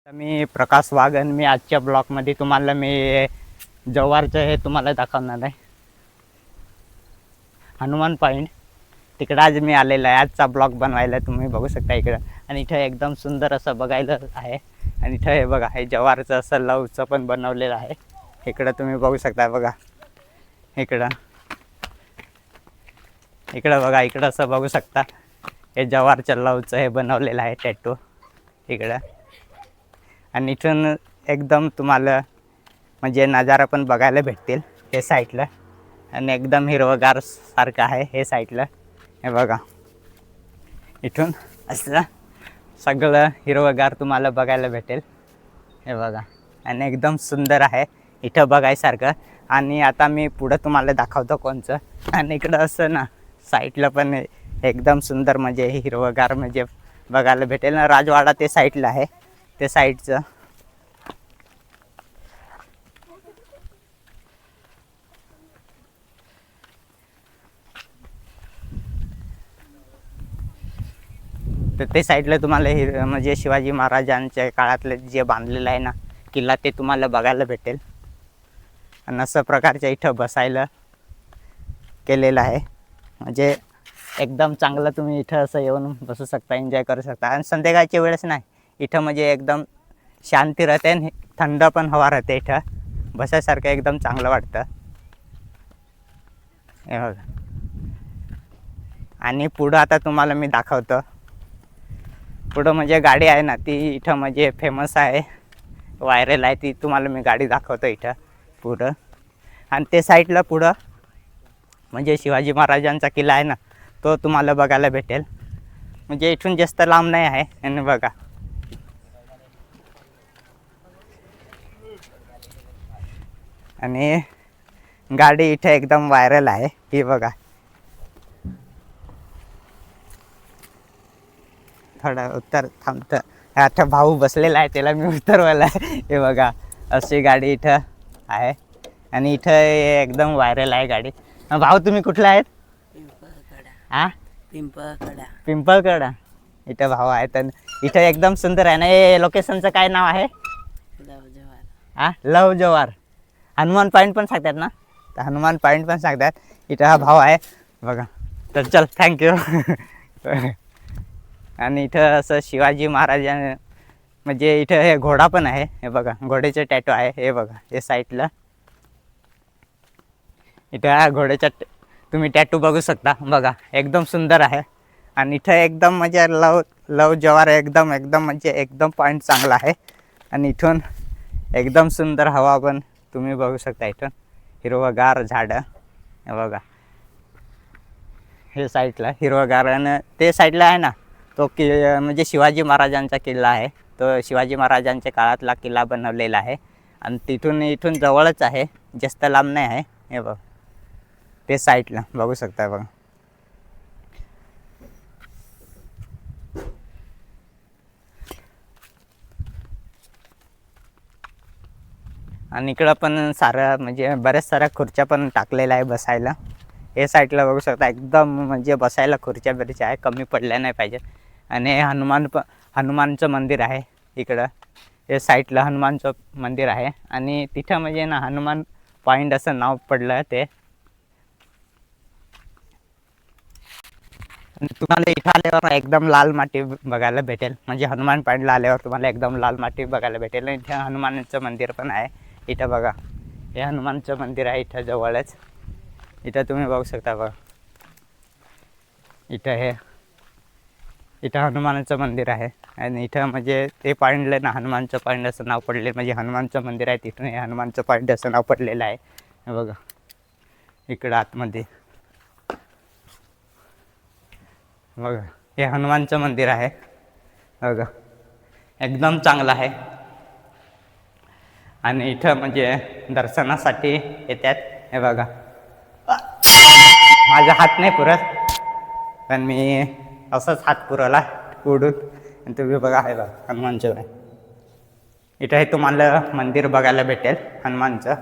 मी प्रकाश वाघ आणि मी आजच्या ब्लॉगमध्ये तुम्हाला मी जव्हारचं हे तुम्हाला दाखवणार आहे. हनुमान पॉईंट तिकडं आज मी आलेला आहे. आजचा ब्लॉग बनवायला तुम्ही बघू शकता इकडं. आणि इथं एकदम सुंदर असं बघायला आहे. आणि इथं हे बघा, हे जव्हारचं असं लवचं पण बनवलेलं आहे. इकडं तुम्ही बघू शकता बघा, इकडं बघा, इकडं असं बघू शकता हे जव्हारचं लवचं हे बनवलेलं आहे टॅटू इकडं. आणि इथून एकदम तुम्हाला म्हणजे नजारा पण बघायला भेटतील हे साईडला. आणि एकदम हिरवगार सारखं आहे हे साईडला. हे बघा, इथून असं सगळं हिरवगार तुम्हाला बघायला भेटेल. हे बघा, आणि एकदम सुंदर आहे इथं बघायसारखं. आणि आता मी पुढं तुम्हाला दाखवतो कोणचं. आणि इकडं असं ना साईडला पण एकदम सुंदर म्हणजे हिरवगार म्हणजे बघायला भेटेल ना. राजवाडा ते साईडला आहे, ते साईडचं. तर ते साईडला तुम्हाला म्हणजे शिवाजी महाराजांच्या काळातलं जे बांधलेलं आहे ना किल्ला, ते तुम्हाला बघायला भेटेल. आणि असं प्रकारच्या इथं बसायला केलेलं आहे. म्हणजे एकदम चांगलं तुम्ही इथं असं येऊन बसू शकता, एन्जॉय करू शकता. आणि संध्याकाळच्या वेळेस नाही इथं म्हणजे एकदम शांती राहते आणि थंड पण हवा राहते. इथं बसायसारखं एकदम चांगलं वाटतं. हे बघा, आणि पुढं आता तुम्हाला मी दाखवतो. पुढं म्हणजे गाडी आहे ना ती इथं म्हणजे फेमस आहे, व्हायरल आहे. ती तुम्हाला मी गाडी दाखवतो इथं पुढं. आणि ते साईडला पुढं म्हणजे शिवाजी महाराजांचा किल्ला आहे ना, तो तुम्हाला बघायला भेटेल. म्हणजे इथून जास्त लांब नाही आहे. आणि बघा, आणि गाडी इथं एकदम व्हायरल आहे ही बघा. थोडा उत्तर थांबतं. आता भाऊ बसलेला आहे, त्याला मी उतरवायला आहे. हे बघा, अशी गाडी इथं आहे. आणि इथं एकदम व्हायरल आहे गाडी. भाऊ तुम्ही कुठला आहेत? हां, पिंपळकडा. इथं भाऊ आहेत. इथं एकदम सुंदर आहे ना. हे लोकेशनचं काय नाव आहे? लव जवार. हनुमान पॉईंट पण सांगतात ना, तर हनुमान पॉईंट पण सांगतात. इथं हा भाऊ आहे बघा. तर चल, थँक्यू. आणि इथं असं शिवाजी महाराजां म्हणजे इथं हे घोडा पण आहे. हे बघा, घोड्याचे टॅटू आहे. हे बघा, हे साईडला इथं हा घोड्याचा तुम्ही टॅटू बघू शकता बघा. एकदम सुंदर आहे. आणि इथं एकदम म्हणजे लव जवार एकदम म्हणजे एकदम पॉईंट चांगला आहे. आणि इथून एकदम सुंदर हवा पण तुम्ही बघू शकता. इथून हिरवगार झाडं हे बघा, हे साईडला हिरवगार. आणि ते साईडला आहे ना तो म्हणजे शिवाजी महाराजांचा किल्ला आहे. तो शिवाजी महाराजांच्या काळातला किल्ला बनवलेला आहे. आणि इथून जवळच आहे, जास्त लांब नाही आहे. हे बघ, ते साईडला बघू शकता बघा. आणि इकडं पण सारं म्हणजे बऱ्याच साऱ्या खुर्च्या पण टाकलेल्या आहे बसायला. हे साईडला बघू शकता एकदम म्हणजे बसायला खुर्च्या बिर्च्या आहे, कमी पडल्या नाही पाहिजे. आणि हनुमानचं मंदिर आहे इकडं. हे साईडला हनुमानचं मंदिर आहे. आणि तिथं म्हणजे ना हनुमान पॉईंट असं नाव पडलं ते. तुम्हाला इथं आल्यावर एकदम लाल माती बघायला भेटेल. म्हणजे हनुमान पॉईंटला आल्यावर तुम्हाला एकदम लाल माती बघायला भेटेल. आणि इथं हनुमानाचं मंदिर पण आहे. इथं बघा, हे हनुमानचं मंदिर आहे इथं जवळच. इथं तुम्ही बघू शकता बघा, इथं हनुमानाचं मंदिर आहे. आणि इथं म्हणजे ते पॉईंटला ना हनुमानचं पॉईंट असं नाव पडले. म्हणजे हनुमानचं मंदिर आहे, तिथून हे हनुमानचं पॉईंट असं नाव पडलेलं आहे. हे बघा, इकडं आतमध्ये बघा, हे हनुमानचं मंदिर आहे बघा. एकदम चांगलं आहे. आणि इथं म्हणजे दर्शनासाठी येतात. हे बघा, माझा हात नाही पुरत पण मी असंच हात पुरवला उडून. आणि तुम्ही बघा, आहे बघा हनुमानचं आहे. इथं हे तुम्हाला मंदिर बघायला भेटेल हनुमानचं.